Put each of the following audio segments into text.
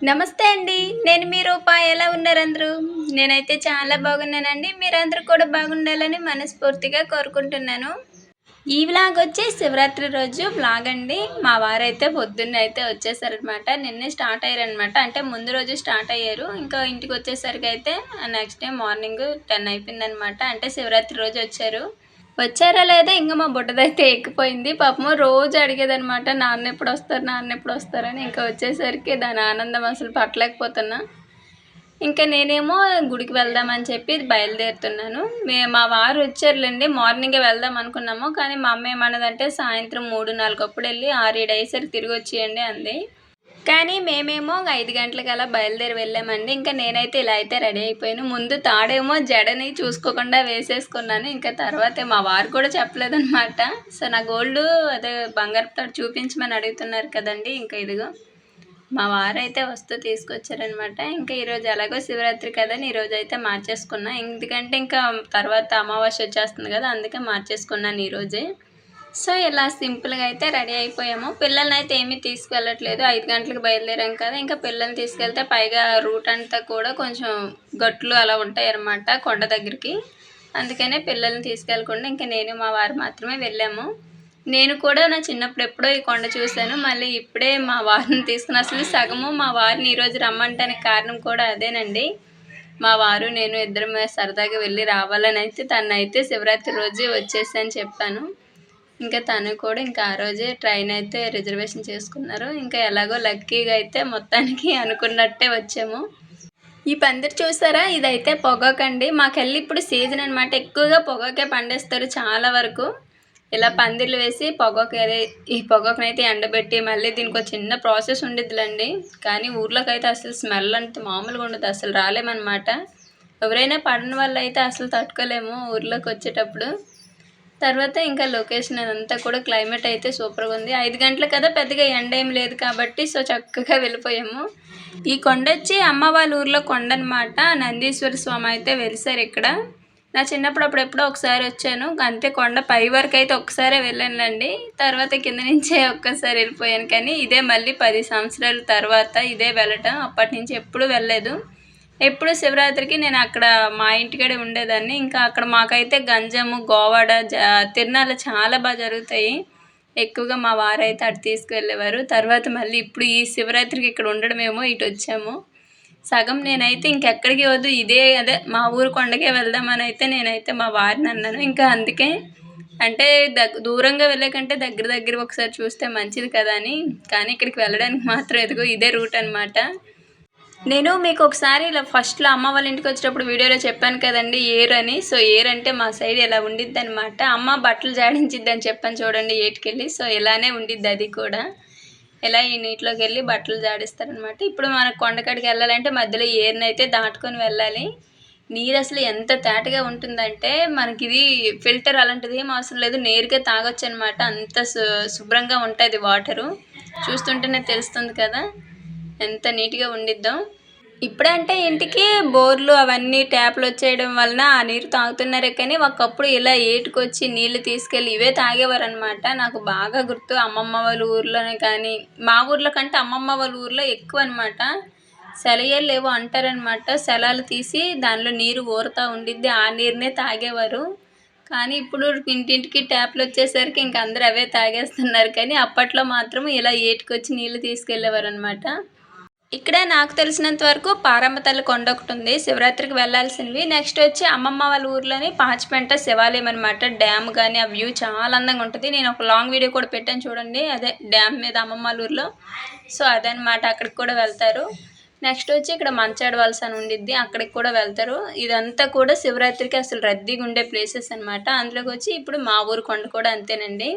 నమస్తే అండి. నేను మీ రూప. ఎలా ఉన్నారు అందరూ? నేనైతే చాలా బాగున్నానండి. మీరందరూ కూడా బాగుండాలని మనస్ఫూర్తిగా కోరుకుంటున్నాను. ఈ వ్లాగ్ వచ్చి శివరాత్రి రోజు వ్లాగ్ అండి. మా వారైతే పొద్దున్నే అయితే వచ్చేసారనమాట. నిన్నే స్టార్ట్ అయ్యారనమాట. అంటే ముందు రోజు స్టార్ట్ అయ్యారు. ఇంకా ఇంటికి వచ్చేసరికి అయితే నెక్స్ట్ డే మార్నింగ్ 10 అయిపోయిందనమాట. అంటే శివరాత్రి రోజు వచ్చారు. వచ్చారా లేదా ఇంక మా బుడ్డదైతే ఎక్కిపోయింది. పాపము రోజు అడిగేదనమాట, నాన్నెప్పుడొస్తారు, నాన్నెప్పుడొస్తారని. ఇంకా వచ్చేసరికి దాని ఆనందం అసలు పట్టలేకపోతున్నా. ఇంకా నేనేమో గుడికి వెళ్దామని చెప్పి బయలుదేరుతున్నాను. మా వారు వచ్చారులేండి. మార్నింగే వెళ్దాం అనుకున్నాము. కానీ మా అమ్మ ఏమన్నదంటే సాయంత్రం 3, 4 అప్పుడు వెళ్ళి 6, 7 అయ్యేసరికి తిరిగి వచ్చేయండి అంది. కానీ మేమేమో 5 గంటలకి అలా బయలుదేరి వెళ్ళామండి. ఇంకా నేనైతే ఇలా అయితే రెడీ అయిపోయాను. ముందు తాడేమో జడని చూసుకోకుండా వేసేసుకున్నాను. ఇంకా తర్వాత మా వారు కూడా చెప్పలేదనమాట. సో నా గోల్డ్ అదే బంగారు తాడు చూపించమని అడుగుతున్నారు కదండి. ఇంకా ఇదిగో మా వారైతే వస్తూ తీసుకొచ్చారనమాట. ఇంకా ఈరోజు ఎలాగో శివరాత్రి కదని ఈరోజు అయితే మార్చేసుకున్నా. ఎందుకంటే ఇంకా తర్వాత అమావాస్య వచ్చేస్తుంది కదా, అందుకే మార్చేసుకున్నాను ఈరోజే. సో ఇలా సింపుల్గా అయితే రెడీ అయిపోయాము. పిల్లల్ని అయితే ఏమీ తీసుకువెళ్ళట్లేదు. 5 గంటలకు బయలుదేరాం కదా, ఇంకా పిల్లల్ని తీసుకెళ్తే పైగా రూట్ అంతా కూడా కొంచెం గట్లు అలా ఉంటాయి అన్నమాట కొండ దగ్గరికి. అందుకనే పిల్లల్ని తీసుకెళ్ళకుండా ఇంకా నేను మా వారు మాత్రమే వెళ్ళాము. నేను కూడా నా చిన్నప్పుడు ఎప్పుడో ఈ కొండ చూశాను. మళ్ళీ ఇప్పుడే మా వారిని తీసుకుని అసలు సగము మా వారిని ఈరోజు రమ్మంటానికి కారణం కూడా అదేనండి. మా వారు నేను ఇద్దరం సరదాగా వెళ్ళి రావాలని అయితే తనైతే శివరాత్రి రోజే వచ్చేసని చెప్పాను. ఇంకా తను కూడా ఇంకా ఆ రోజే ట్రైన్ అయితే రిజర్వేషన్ చేసుకున్నారు. ఇంకా ఎలాగో లక్కీగా అయితే మొత్తానికి అనుకున్నట్టే వచ్చాము. ఈ పందిరి చూసారా, ఇదైతే పొగాకండి. మాకెళ్ళి ఇప్పుడు సీజన్ అనమాట. ఎక్కువగా పొగాకే పండిస్తారు చాలా వరకు. ఇలా పందిర్లు వేసి పొగాకు ఈ పొగాకునైతే ఎండబెట్టి మళ్ళీ దీనికి ఒక చిన్న ప్రాసెస్ ఉండిద్దిలేండి. కానీ ఊర్లోకి అయితే అసలు స్మెల్ అంటే మామూలుగా ఉండదు, అసలు రాలేమన్నమాట. ఎవరైనా పడిన వాళ్ళు అయితే అసలు తట్టుకోలేము ఊర్లోకి వచ్చేటప్పుడు. తర్వాత ఇంకా లొకేషన్ అదంతా కూడా క్లైమేట్ అయితే సూపర్గా ఉంది. 5 గంటలు కదా, పెద్దగా ఎండ ఏం లేదు కాబట్టి సో చక్కగా వెళ్ళిపోయాము. ఈ కొండ వచ్చి అమ్మ వాళ్ళ ఊర్లో కొండ అనమాట. నందీశ్వర స్వామి అయితే వెలిసారు ఇక్కడ. నా చిన్నప్పుడు అప్పుడెప్పుడో ఒకసారి వచ్చాను అంతే. కొండ పై వరకు అయితే ఒక్కసారే వెళ్ళానులేండి. తర్వాత కింద నుంచే ఒక్కసారి వెళ్ళిపోయాను. కానీ ఇదే మళ్ళీ 10 సంవత్సరాల తర్వాత ఇదే వెళ్ళటం. అప్పటి నుంచి ఎప్పుడూ వెళ్ళలేదు. ఎప్పుడు శివరాత్రికి నేను అక్కడ మా ఇంటికాడే ఉండేదాన్ని. ఇంకా అక్కడ మాకైతే గంజము, గోవాడ, తిరునాళ్ళు చాలా బాగా జరుగుతాయి. ఎక్కువగా మా వారైతే అటు తీసుకువెళ్ళేవారు. తర్వాత మళ్ళీ ఇప్పుడు ఈ శివరాత్రికి ఇక్కడ ఉండడమేమో ఇటు వచ్చాము. సగం నేనైతే ఇంకెక్కడికి వద్దు, ఇదే అదే మా ఊరు కొండకే వెళ్దామని అయితే నేనైతే మా వారిని అన్నాను. ఇంకా అందుకే అంటే దూరంగా వెళ్ళే కంటే దగ్గర ఒకసారి చూస్తే మంచిది కదా అని. కానీ ఇక్కడికి వెళ్ళడానికి మాత్రం ఎదుగో ఇదే రూట్ అనమాట. నేను మీకు ఒకసారి ఇలా ఫస్ట్లో అమ్మ వాళ్ళ ఇంటికి వచ్చేటప్పుడు వీడియోలో చెప్పాను కదండి ఏరు అని. సో ఏరు అంటే మా సైడ్ ఇలా ఉండిద్ది అనమాట. అమ్మ బట్టలు జాడించిద్ది అని చెప్పాను చూడండి ఏటుకెళ్ళి. సో ఇలానే ఉండిద్ది అది కూడా. ఇలా ఈ నీటిలోకి వెళ్ళి బట్టలు జాడిస్తారనమాట. ఇప్పుడు మనకు కొండకాడికి వెళ్ళాలంటే మధ్యలో ఏరుని అయితే దాటుకొని వెళ్ళాలి. నీరు అసలు ఎంత తేటగా ఉంటుందంటే మనకి ఇది ఫిల్టర్ అలాంటిది ఏం అవసరం లేదు, నేరుగా తాగొచ్చు అనమాట. అంత శుభ్రంగా ఉంటుంది వాటరు. చూస్తుంటేనే తెలుస్తుంది కదా ఎంత నీట్గా ఉండిద్దాం. ఇప్పుడంటే ఇంటికి బోర్లు అవన్నీ ట్యాప్లు వచ్చేయడం వలన ఆ నీరు తాగుతున్నారే. కానీ ఒకప్పుడు ఇలా ఏటుకొచ్చి నీళ్ళు తీసుకెళ్ళి ఇవే తాగేవారు అనమాట. నాకు బాగా గుర్తు అమ్మమ్మ వాళ్ళ ఊర్లోనే. కానీ మా ఊర్లో కంటే అమ్మమ్మ వాళ్ళ ఊర్లో ఎక్కువ అనమాట. సెలయేళ్ళు ఏవో అంటారనమాట. సెలాలు తీసి దానిలో నీరు ఊరుతూ ఉండిద్ది, ఆ నీరునే తాగేవారు. కానీ ఇప్పుడు ఇంటింటికి ట్యాప్లు వచ్చేసరికి ఇంక అందరూ అవే తాగేస్తున్నారు. కానీ అప్పట్లో మాత్రం ఇలా ఏటుకొచ్చి నీళ్ళు తీసుకెళ్ళేవారు అనమాట. ఇక్కడే నాకు తెలిసినంత వరకు పారమ్మ తల్లి కొండ ఒకటి ఉంది శివరాత్రికి వెళ్ళాల్సినవి. నెక్స్ట్ వచ్చి అమ్మమ్మ వాళ్ళ ఊర్లోని పాచిపెంట శివాలయం అనమాట. డ్యామ్ కానీ ఆ వ్యూ చాలా అందంగా ఉంటుంది. నేను ఒక లాంగ్ వీడియో కూడా పెట్టాను చూడండి, అదే డ్యామ్ మీద అమ్మమ్మ వాళ్ళ ఊర్లో. సో అదనమాట, అక్కడికి కూడా వెళ్తారు. నెక్స్ట్ వచ్చి ఇక్కడ మంచాడు వలస అని ఉండిద్ది, అక్కడికి కూడా వెళ్తారు. ఇదంతా కూడా శివరాత్రికి అసలు రద్దీగా ఉండే ప్లేసెస్ అనమాట. అందులోకి వచ్చి ఇప్పుడు మా ఊరు కొండ కూడా అంతేనండి.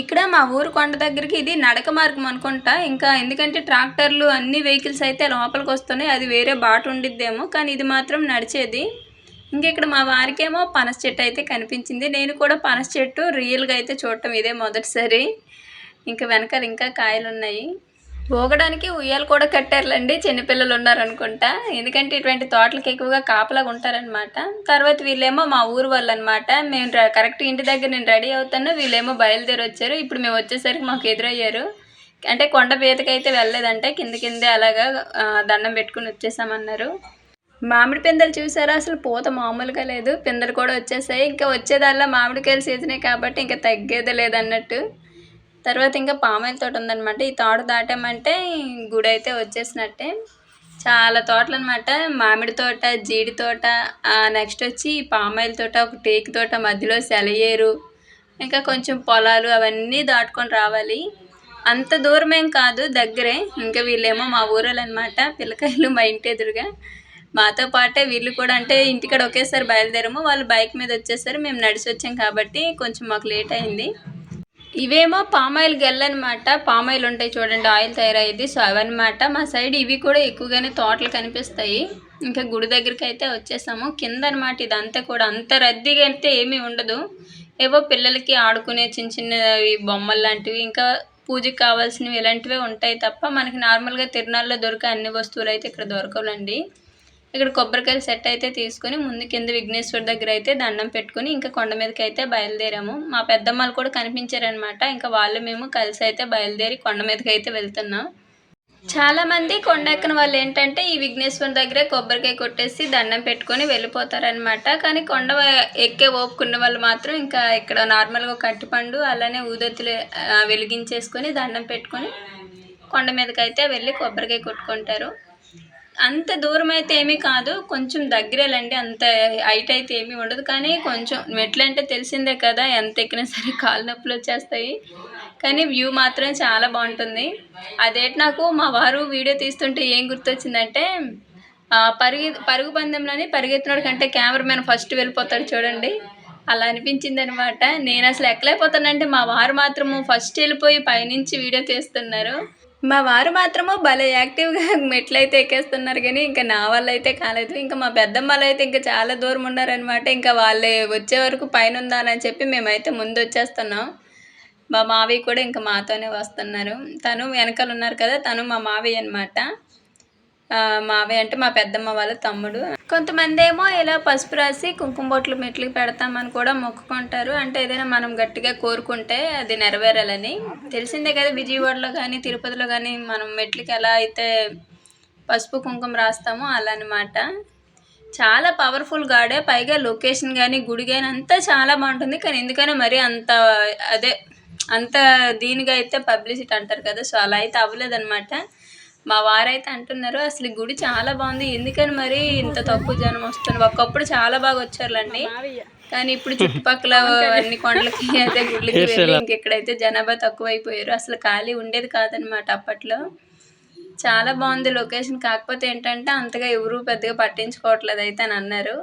ఇక్కడ మా ఊరు కొండ దగ్గరికి ఇది నడక మార్గం అనుకుంటా. ఇంకా ఎందుకంటే ట్రాక్టర్లు అన్ని వెహికల్స్ అయితే లోపలికి వస్తున్నాయి, అది వేరే బాట ఉండిద్దేమో. కానీ ఇది మాత్రం నడిచేది. ఇంకా ఇక్కడ మా వారికేమో పనస చెట్టు అయితే కనిపించింది. నేను కూడా పనస చెట్టు రియల్గా అయితే చూడటం ఇదే మొదటిసారి. ఇంకా వెనకాల ఇంకా కాయలు ఉన్నాయి. ఊగడానికి ఉయ్యాలు కూడా కట్టారులేండి, చిన్నపిల్లలు ఉన్నారనుకుంటా. ఎందుకంటే ఇటువంటి తోటలకు ఎక్కువగా కాపలాగా ఉంటారనమాట. తర్వాత వీళ్ళేమో మా ఊరు వాళ్ళు అనమాట. మేము కరెక్ట్ ఇంటి దగ్గర నేను రెడీ అవుతాను, వీళ్ళేమో బయలుదేరి వచ్చారు. ఇప్పుడు మేము వచ్చేసరికి మాకు ఎదురయ్యారు. అంటే కొండ మీదకైతే వెళ్ళలేదంటే కిందే అలాగా దండం పెట్టుకుని వచ్చేసామన్నారు. మామిడి పిందెలు చూసారా, అసలు పూత మామూలుగా లేదు. పిందెలు కూడా వచ్చేసాయి. ఇంకా వచ్చేదల్లా మామిడికాయల సీజనే కాబట్టి ఇంకా తగ్గేదే లేదన్నట్టు. తర్వాత ఇంకా పామాయిల తోట ఉందన్నమాట. ఈ తోట దాటామంటే గుడి అయితే వచ్చేసినట్టే. చాలా తోటలు అనమాట. మామిడి తోట, జీడి తోట, నెక్స్ట్ వచ్చి పామాయిల తోట, ఒక టేకు తోట, మధ్యలో సెలయేరు, ఇంకా కొంచెం పొలాలు అవన్నీ దాటుకొని రావాలి. అంత దూరమేం కాదు, దగ్గరే. ఇంకా వీళ్ళేమో మా ఊరోళ్ళు అనమాట, పిల్లకాయలు మా ఇంటి ఎదురుగా. మాతో పాటే వీళ్ళు కూడా, అంటే ఇంటికాడ ఒకేసారి బయలుదేరాము. వాళ్ళు బైక్ మీద వచ్చేసారు, మేము నడిచి వచ్చాం కాబట్టి కొంచెం మాకు లేట్ అయింది. ఇవేమో పామాయిల్ గెల్లనమాట. పామాయిల్ ఉంటాయి చూడండి, ఆయిల్ తయారయ్యేది. సో అవన్నమాట. మా సైడ్ ఇవి కూడా ఎక్కువగానే తోటలు కనిపిస్తాయి. ఇంకా గుడి దగ్గరికి అయితే వచ్చేసాము. కింద అనమాట ఇదంతా కూడా. అంత రద్దీగా అయితే ఏమీ ఉండదు. ఏవో పిల్లలకి ఆడుకునే చిన్న చిన్నవి బొమ్మలు లాంటివి, ఇంకా పూజకి కావాల్సినవి ఇలాంటివే ఉంటాయి తప్ప మనకి నార్మల్గా తిరునాళ్ళలో దొరికే అన్ని వస్తువులు అయితే ఇక్కడ దొరకవులండి. ఇక్కడ కొబ్బరికాయలు సెట్ అయితే తీసుకొని ముందు కింద విఘ్నేశ్వర్ దగ్గర అయితే దండం పెట్టుకుని ఇంకా కొండ మీదకి అయితే బయలుదేరాము. మా పెద్దమ్మలు కూడా కనిపించారనమాట. ఇంకా వాళ్ళు మేము కలిసి అయితే బయలుదేరి కొండ మీదకి అయితే వెళ్తున్నాం. చాలామంది కొండ ఎక్కని వాళ్ళు ఏంటంటే ఈ విఘ్నేశ్వర్ దగ్గరే కొబ్బరికాయ కొట్టేసి దండం పెట్టుకొని వెళ్ళిపోతారనమాట. కానీ కొండ ఎక్కే ఓపుకున్న వాళ్ళు మాత్రం ఇంకా ఇక్కడ నార్మల్గా కట్టిపండు అలానే ఊదొత్తులు వెలిగించేసుకొని దండం పెట్టుకొని కొండ మీదకి అయితే వెళ్ళి కొబ్బరికాయ కొట్టుకుంటారు. అంత దూరం అయితే ఏమీ కాదు, కొంచెం దగ్గరేలండి. అంత హైట్ అయితే ఏమీ ఉండదు. కానీ కొంచెం మెట్లు అంటే తెలిసిందే కదా, ఎంత ఎక్కినా సరే కాళ్ళు నొప్పులు వచ్చేస్తాయి. కానీ వ్యూ మాత్రం చాలా బాగుంటుంది. అదేంటి నాకు మా వారు వీడియో తీస్తుంటే ఏం గుర్తొచ్చిందంటే, పరుగు పందెంలోని పరిగెత్తినోడి కంటే కెమెరామెన్ ఫస్ట్ వెళ్ళిపోతాడు చూడండి, అలా అనిపించింది అనమాట. నేను అసలు ఎక్కలేకపోతానంటే మా వారు మాత్రము ఫస్ట్ వెళ్ళిపోయి పైనుంచి వీడియో తీస్తున్నారు. మా వారు మాత్రము భలే యాక్టివ్గా మెట్లయితే ఎక్కేస్తున్నారు. కానీ ఇంకా నా వల్ల అయితే కాలేదు. ఇంకా మా పెద్దమ్మలు అయితే ఇంకా చాలా దూరం ఉన్నారనమాట. ఇంకా వాళ్ళే వచ్చే వరకు పైన ఉందానని చెప్పి మేమైతే ముందు వచ్చేస్తున్నాం. మా మావయ్య కూడా ఇంకా మాతోనే వస్తున్నారు. తను వెనకాల ఉన్నారు కదా, తను మా మావయ్య అనమాట. మావయ్య అంటే మా పెద్దమ్మ వాళ్ళ తమ్ముడు. కొంతమంది ఏమో ఇలా పసుపు రాసి కుంకుమ బొట్లు మెట్లకి పెడతామని కూడా మొక్కుకుంటారు. అంటే ఏదైనా మనం గట్టిగా కోరుకుంటే అది నెరవేరాలని. తెలిసిందే కదా, విజయవాడలో కానీ తిరుపతిలో కానీ మనం మెట్లకి ఎలా అయితే పసుపు కుంకుమ రాస్తామో అలా అనమాట. చాలా పవర్ఫుల్ గాడే. పైగా లొకేషన్ కానీ గుడి కానీ అంతా చాలా బాగుంటుంది. కానీ ఎందుకని మరి అంత దీనిగా అయితే పబ్లిసిటీ అంటారు కదా, సో అలా అయితే అవ్వలేదన్నమాట. మా వారైతే అంటున్నారు అసలు ఈ గుడి చాలా బాగుంది, ఎందుకని మరి ఇంత తక్కువ జనం వస్తున్నారు. ఒకప్పుడు చాలా బాగా వచ్చారులండి, కానీ ఇప్పుడు చుట్టుపక్కల అన్ని కొండలకి అయితే గుళ్ళకి వెళ్ళి ఇంకెక్కడైతే జనాభా తక్కువ అయిపోయారు. అసలు ఖాళీ ఉండేది కాదనమాట అప్పట్లో. చాలా బాగుంది లొకేషన్. కాకపోతే ఏంటంటే అంతగా ఎవరు పెద్దగా పట్టించుకోవట్లేదు అయితే అని అన్నారు.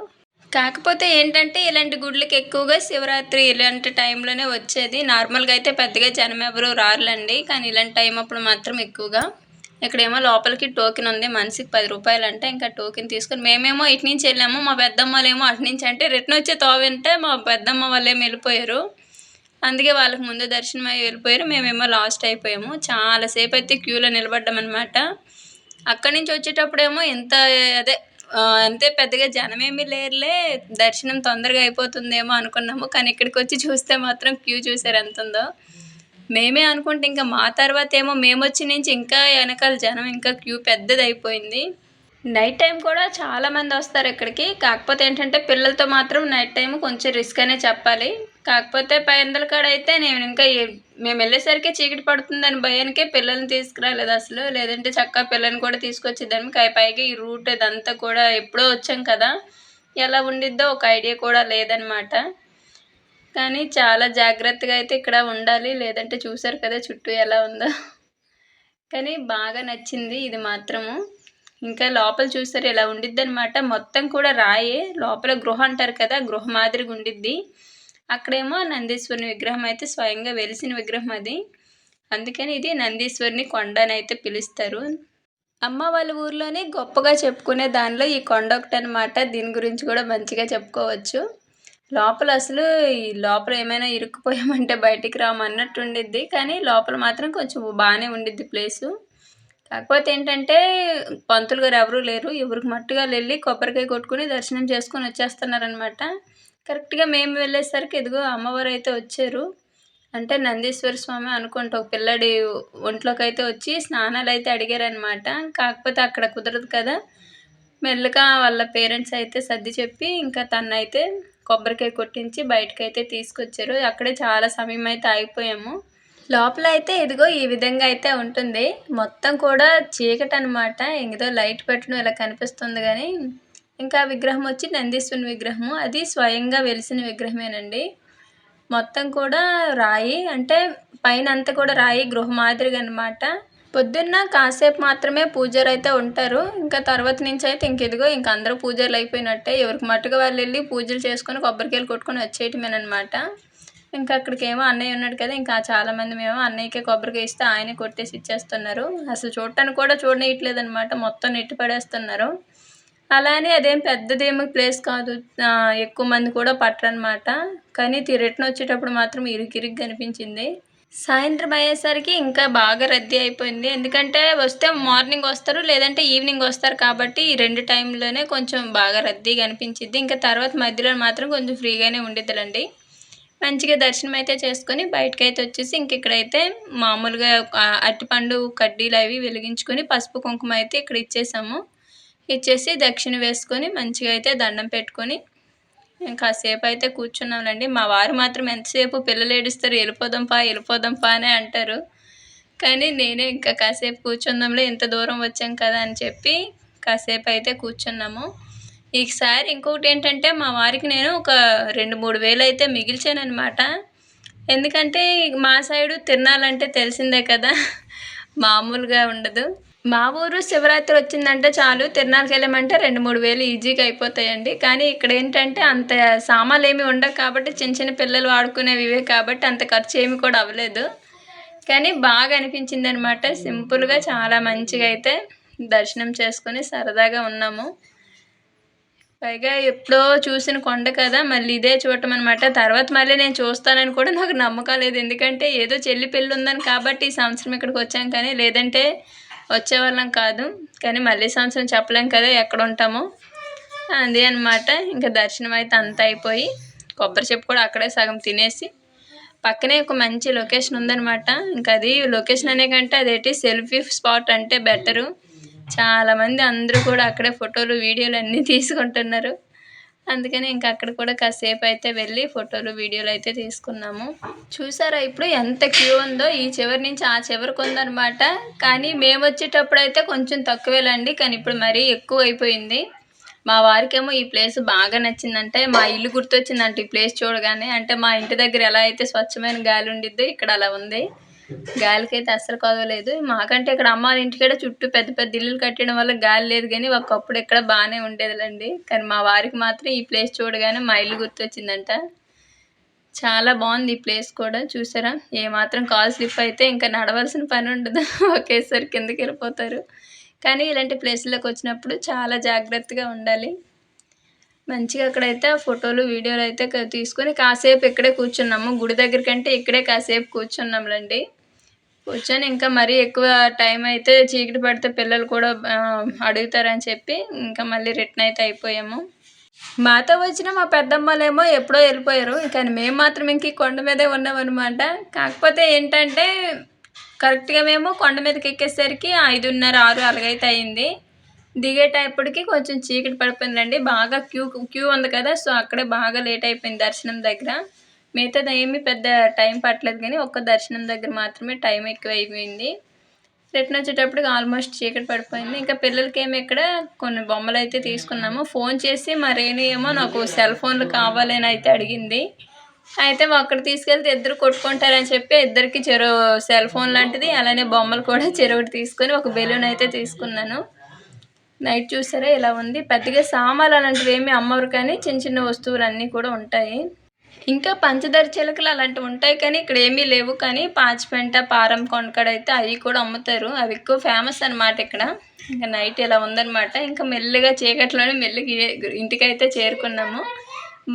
కాకపోతే ఏంటంటే ఇలాంటి గుడ్లకి ఎక్కువగా శివరాత్రి ఇలాంటి టైంలోనే వచ్చేది. నార్మల్గా అయితే పెద్దగా జనం ఎవరు రారులండి, కానీ ఇలాంటి టైం అప్పుడు మాత్రం ఎక్కువగా. ఇక్కడేమో లోపలికి టోకెన్ ఉంది, మనిషికి 10 రూపాయలు అంటే. ఇంకా టోకెన్ తీసుకొని మేమేమో ఇటు నుంచి వెళ్ళాము, మా పెద్దమ్మ వాళ్ళేమో అటు నుంచి. అంటే రిటర్న్ వచ్చే తోవంటే మా పెద్దమ్మ వాళ్ళేమో వెళ్ళిపోయారు, అందుకే వాళ్ళకి ముందు దర్శనం అయ్యి వెళ్ళిపోయారు. మేమేమో లాస్ట్ అయిపోయాము. చాలాసేపు అయితే క్యూలో నిలబడ్డామన్నమాట. అక్కడి నుంచి వచ్చేటప్పుడేమో అంతే పెద్దగా జనమేమీ లేరులే, దర్శనం తొందరగా అయిపోతుందేమో అనుకున్నాము. కానీ ఇక్కడికి వచ్చి చూస్తే మాత్రం క్యూ చూసారు ఎంత ఉందో. మేమే అనుకుంటే ఇంకా మా తర్వాత ఏమో మేము వచ్చి నుంచి ఇంకా వెనకాల జనం ఇంకా క్యూ పెద్దది అయిపోయింది. నైట్ టైం కూడా చాలామంది వస్తారు ఇక్కడికి. కాకపోతే ఏంటంటే పిల్లలతో మాత్రం నైట్ టైం కొంచెం రిస్క్ అనే చెప్పాలి. కాకపోతే పైందల కాడ అయితే నేను ఇంకా మేము వెళ్ళేసరికి చీకటి పడుతుందని భయానికే పిల్లల్ని తీసుకురాలేదు అసలు. లేదంటే చక్కగా పిల్లల్ని కూడా తీసుకొచ్చేదాన్ని. పైగా ఈ రూట్ ఇదంతా కూడా ఎప్పుడో వచ్చాం కదా, ఎలా ఉండిద్దో ఒక ఐడియా కూడా లేదనమాట. కానీ చాలా జాగ్రత్తగా అయితే ఇక్కడ ఉండాలి, లేదంటే చూసారు కదా చుట్టూ ఎలా ఉందో. కానీ బాగా నచ్చింది ఇది మాత్రము. ఇంకా లోపల చూసారు ఇలా ఉండిద్ది అనమాట. మొత్తం కూడా రాయే. లోపల గృహ అంటారు కదా, గృహ మాదిరిగా ఉండిద్ది. అక్కడేమో నందీశ్వరుని విగ్రహం అయితే స్వయంగా వెలిసిన విగ్రహం అది, అందుకని ఇది నందీశ్వరుని కొండ అని అయితే పిలుస్తారు. అమ్మ వాళ్ళ ఊర్లోనే గొప్పగా చెప్పుకునే దానిలో ఈ కొండ ఒకటి అనమాట. దీని గురించి కూడా మంచిగా చెప్పుకోవచ్చు. లోపల అసలు ఈ లోపల ఏమైనా ఇరుక్కుపోయామంటే బయటికి రామన్నట్టు ఉండిద్ది. కానీ లోపల మాత్రం కొంచెం బాగానే ఉండిద్ది ప్లేసు. కాకపోతే ఏంటంటే పంతులు గారు ఎవరూ లేరు, ఎవరికి మట్టుగా వెళ్ళి కొబ్బరికాయ కొట్టుకుని దర్శనం చేసుకొని వచ్చేస్తున్నారనమాట. కరెక్ట్గా మేము వెళ్ళేసరికి ఇదిగో అమ్మవారు అయితే వచ్చారు. అంటే నందీశ్వర స్వామి అనుకుంటా ఒక పిల్లాడి ఒంట్లోకైతే వచ్చి స్నానాలైతే అడిగారనమాట. కాకపోతే అక్కడ కుదరదు కదా! మెల్లగా వాళ్ళ పేరెంట్స్ అయితే సర్ది చెప్పి ఇంకా తనైతే కొబ్బరికాయ కొట్టించి బయటకైతే తీసుకొచ్చారు. అక్కడే చాలా సమయం అయితే ఆగిపోయాము. లోపల అయితే ఇదిగో ఈ విధంగా అయితే ఉంటుంది. మొత్తం కూడా చీకటనమాట. ఏదో లైట్ పెట్టడం ఇలా కనిపిస్తుంది గానీ, ఇంకా విగ్రహం వచ్చి నందీశ్వరుని విగ్రహము. అది స్వయంగా వెలిసిన విగ్రహమేనండి. మొత్తం కూడా రాయి అంటే పైనంతా కూడా రాయి గృహ మాదిరిగా అనమాట. పొద్దున్న కాసేపు మాత్రమే పూజారైతే ఉంటారు. ఇంకా తర్వాత నుంచి అయితే ఇంకిదిగో ఇంక అందరూ పూజారులు అయిపోయినట్టే. ఎవరికి మట్టుకు వాళ్ళు వెళ్ళి పూజలు చేసుకొని కొబ్బరికాయలు కొట్టుకొని వచ్చేయటమేనమాట. ఇంకా అక్కడికేమో అన్నయ్య ఉన్నాడు కదా! ఇంకా చాలామంది మేము అన్నయ్యకే కొబ్బరికాయ ఇస్తే ఆయనే కొట్టేసి ఇచ్చేస్తున్నారు. అసలు చూడటానికి కూడా చూడనీయట్లేదనమాట. మొత్తం నెట్టి పడేస్తున్నారు. అలా అని అదేం పెద్దదేమి ప్లేస్ కాదు. ఎక్కువ మంది కూడా పట్టరనమాట. కానీ రిటర్న్ వచ్చేటప్పుడు మాత్రం ఇరుకిరుగ్గా అనిపించింది. సాయంత్రం అయ్యేసరికి ఇంకా బాగా రద్దీ అయిపోయింది. ఎందుకంటే వస్తే మార్నింగ్ వస్తారు, లేదంటే ఈవినింగ్ వస్తారు కాబట్టి ఈ 2 టైంలోనే కొంచెం బాగా రద్దీగా అనిపించిద్ది. ఇంకా తర్వాత మధ్యలో మాత్రం కొంచెం ఫ్రీగానే ఉండిద్దిలండి. మంచిగా దర్శనం అయితే చేసుకొని బయటకైతే వచ్చేసి ఇంక ఇక్కడైతే మామూలుగా అరటిపండు కడ్డీలు అవి వెలిగించుకొని పసుపు కుంకుమ అయితే ఇక్కడ ఇచ్చేసాము. ఇచ్చేసి దక్షిణ వేసుకొని మంచిగా అయితే దండం పెట్టుకొని కాసేపు అయితే కూర్చున్నాంలేండి. మా వారు మాత్రం ఎంతసేపు పిల్లలు ఏడుస్తారు, వెళ్ళిపోదాంపా అనే అంటారు. కానీ నేనే ఇంకా కాసేపు కూర్చుందాంలే, ఇంత దూరం వచ్చాం కదా అని చెప్పి కాసేపు అయితే కూర్చున్నాము. ఈసారి ఇంకొకటి ఏంటంటే మా వారికి నేను ఒక 2-3 వేలు అయితే మిగిల్చానమాట. ఎందుకంటే మా సైడు తిరణాలంటే తెలిసిందే కదా, మామూలుగా ఉండదు. మా ఊరు శివరాత్రి వచ్చిందంటే చాలు, తిరణాలకి వెళ్ళామంటే 2-3 వేలు ఈజీగా అయిపోతాయండి. కానీ ఇక్కడ ఏంటంటే అంత సామాన్లు ఏమి ఉండవు కాబట్టి చిన్న చిన్న పిల్లలు వాడుకునేవి ఇవే కాబట్టి అంత ఖర్చు ఏమి కూడా అవ్వలేదు. కానీ బాగా అనిపించింది అనమాట. సింపుల్గా చాలా మంచిగా అయితే దర్శనం చేసుకొని సరదాగా ఉన్నాము. పైగా ఎప్పుడో చూసిన కొండ కదా, మళ్ళీ ఇదే చూడటం అనమాట. తర్వాత మళ్ళీ నేను చూస్తానని కూడా నాకు నమ్మకం లేదు. ఎందుకంటే ఏదో చెల్లి పెళ్ళి ఉందని కాబట్టి ఈ సంవత్సరం ఇక్కడికి వచ్చాం, కానీ లేదంటే వచ్చేవాళ్ళం కాదు. కానీ మళ్ళీ సంవత్సరం చెప్పలేం కదా ఎక్కడ ఉంటామో. అదే అనమాట. ఇంకా దర్శనం అయితే అంతా అయిపోయి కొబ్బరి చెప్పు కూడా అక్కడే సగం తినేసి పక్కనే ఒక మంచి లొకేషన్ ఉందనమాట. ఇంకా అది లొకేషన్ అనే కంటే అదేంటి సెల్ఫీ స్పాట్ అంటే బెటరు. చాలామంది అందరూ కూడా అక్కడే ఫోటోలు వీడియోలు అన్నీ తీసుకుంటున్నారు. అందుకని ఇంకా అక్కడ కూడా కాసేపు అయితే వెళ్ళి ఫోటోలు వీడియోలు అయితే తీసుకున్నాము. చూసారా ఇప్పుడు ఎంత క్యూ ఉందో, ఈ చివరి నుంచి ఆ చివరికి ఉందనమాట. కానీ మేము వచ్చేటప్పుడు అయితే కొంచెం తక్కువేలండి, కానీ ఇప్పుడు మరీ ఎక్కువ అయిపోయింది. మా వారికేమో ఈ ప్లేస్ బాగా నచ్చిందంటే, మా ఇల్లు గుర్తొచ్చిందంట ఈ ప్లేస్ చూడగానే. అంటే మా ఇంటి దగ్గర ఎలా అయితే స్వచ్ఛమైన గాలి ఉండిద్దో ఇక్కడ అలా ఉంది. గాలికైతే అస్సలు కొదవలేదు. మాకంటే ఇక్కడ అమ్మ వాళ్ళ ఇంటికాడ చుట్టూ పెద్ద పెద్ద ఇల్లులు కట్టడం వల్ల గాలి లేదు, కానీ ఒకప్పుడు ఇక్కడ బాగానే ఉండేదిలేండి. కానీ మా వారికి మాత్రం ఈ ప్లేస్ చూడగానే మా ఇల్లు గుర్తొచ్చిందంట. చాలా బాగుంది ఈ ప్లేస్ కూడా. చూసారా, ఏమాత్రం కాల్ స్లిప్ అయితే ఇంకా నడవలసిన పని ఉండదు, ఒకేసారి కిందకి వెళ్ళిపోతారు. కానీ ఇలాంటి ప్లేస్లోకి వచ్చినప్పుడు చాలా జాగ్రత్తగా ఉండాలి. మంచిగా అక్కడైతే ఫోటోలు వీడియోలు అయితే తీసుకొని కాసేపు ఇక్కడే కూర్చున్నాము. గుడి దగ్గర కంటే ఇక్కడే కాసేపు కూర్చున్నాంలేండి. కూర్చొని ఇంకా మరీ ఎక్కువ టైం అయితే చీకటి పడితే పిల్లలు కూడా అడుగుతారని చెప్పి ఇంకా మళ్ళీ రిటర్న్ అయితే అయిపోయాము. మాతో వచ్చిన మా పెద్దమ్మలేమో ఎప్పుడో వెళ్ళిపోయారు. కానీ మేము మాత్రం ఇంక కొండ మీదే ఉన్నామన్నమాట. కాకపోతే ఏంటంటే కరెక్ట్గా మేము కొండ మీదకి ఎక్కేసరికి 5:30, 6 అలాగైతే అయింది. దిగేటప్పటికి కొంచెం చీకటి పడిపోయిందండి. బాగా క్యూ ఉంది కదా, సో అక్కడే బాగా లేట్ అయిపోయింది దర్శనం దగ్గర. మిగతాది ఏమీ పెద్ద టైం పట్టలేదు, కానీ ఒక్క దర్శనం దగ్గర మాత్రమే టైం ఎక్కువ అయిపోయింది. రిటర్న్ వచ్చేటప్పటికి ఆల్మోస్ట్ చీకటి పడిపోయింది. ఇంకా పిల్లలకేమో ఇక్కడ కొన్ని బొమ్మలు అయితే తీసుకున్నాము. ఫోన్ చేసి మా రేణు ఏమో నాకు సెల్ ఫోన్లు కావాలని అయితే అడిగింది. అయితే అక్కడ తీసుకెళ్తే ఇద్దరు కొట్టుకుంటారని చెప్పి ఇద్దరికి సెల్ ఫోన్ లాంటిది, అలానే బొమ్మలు కూడా చెరొకటి తీసుకొని ఒక బెలూన్ అయితే తీసుకున్నాను. నైట్ చూసారా ఇలా ఉంది. పెద్దగా సామాన్లు అలాంటివి ఏమీ అమ్మరు, కానీ చిన్న చిన్న వస్తువులు అన్నీ కూడా ఉంటాయి. ఇంకా పంచదార చిలకలు అలాంటివి ఉంటాయి, కానీ ఇక్కడ ఏమీ లేవు. కానీ పాచిపెంట, పారం కొండకాడ అయితే అవి కూడా అమ్ముతారు. అవి ఎక్కువ ఫేమస్ అనమాట ఇక్కడ. ఇంకా నైట్ ఇలా ఉందనమాట. ఇంకా మెల్లిగా చీకట్లోనే మెల్లిగా ఇంటికైతే చేరుకున్నాము.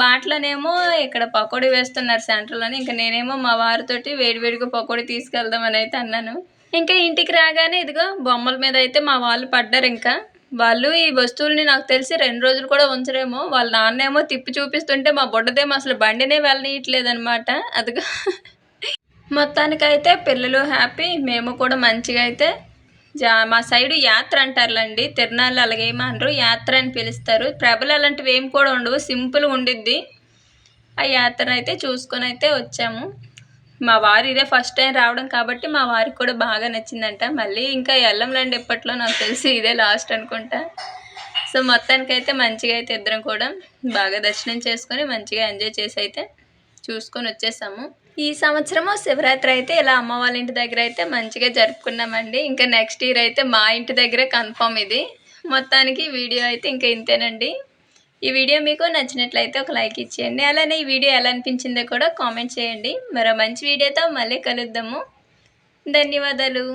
బాటలోనేమో ఇక్కడ పకోడీ వేస్తున్నారు సెంటర్లోనే. ఇంకా నేనేమో మా వారితోటి వేడివేడిగా పకోడీ తీసుకెళ్దామని అయితే అన్నాను. ఇంకా ఇంటికి రాగానే ఇదిగో బొమ్మల మీద అయితే మా వాళ్ళు పడ్డారు. ఇంకా వాళ్ళు ఈ వస్తువుల్ని నాకు తెలిసి 2 రోజులు కూడా ఉంచరేమో. వాళ్ళ నాన్నేమో తిప్పి చూపిస్తుంటే మా బుడ్డదేమో అసలు బండినే వెళ్ళనీయట్లేదనమాట. అదిగో మొత్తానికైతే పిల్లలు హ్యాపీ, మేము కూడా మంచిగా అయితే మా సైడు యాత్ర అంటారులేండి, తిరునాళ్ళు అలాగేమనరు, యాత్ర అని పిలుస్తారు. ప్రభలు అలాంటివి ఏమి కూడా ఉండవు, సింపుల్గా ఉండిద్ది. ఆ యాత్ర అయితే చూసుకొని అయితే వచ్చాము. మా వారు ఇదే ఫస్ట్ టైం రావడం కాబట్టి మా వారికి కూడా బాగా నచ్చిందంట. మళ్ళీ ఇంకా వెళ్ళంలేండి ఇప్పట్లో, నాకు తెలిసి ఇదే లాస్ట్ అనుకుంటా. సో మొత్తానికైతే మంచిగా అయితే ఇద్దరం కూడా బాగా దర్శనం చేసుకొని మంచిగా ఎంజాయ్ చేసి అయితే చూసుకొని వచ్చేసాము. ఈ సంవత్సరము శివరాత్రి అయితే ఇలా అమ్మ వాళ్ళ ఇంటి దగ్గర అయితే మంచిగా జరుపుకున్నామండి. ఇంకా నెక్స్ట్ ఇయర్ అయితే మా ఇంటి దగ్గరే కన్ఫామ్ ఇది. మొత్తానికి వీడియో అయితే ఇంకా ఇంతేనండి. ఈ వీడియో మీకు నచ్చినట్లయితే ఒక లైక్ ఇచ్చేయండి. అలానే ఈ వీడియో ఎలా అనిపించిందో కూడా కామెంట్ చేయండి. మరో మంచి వీడియోతో మళ్ళీ కలుద్దాము. ధన్యవాదాలు.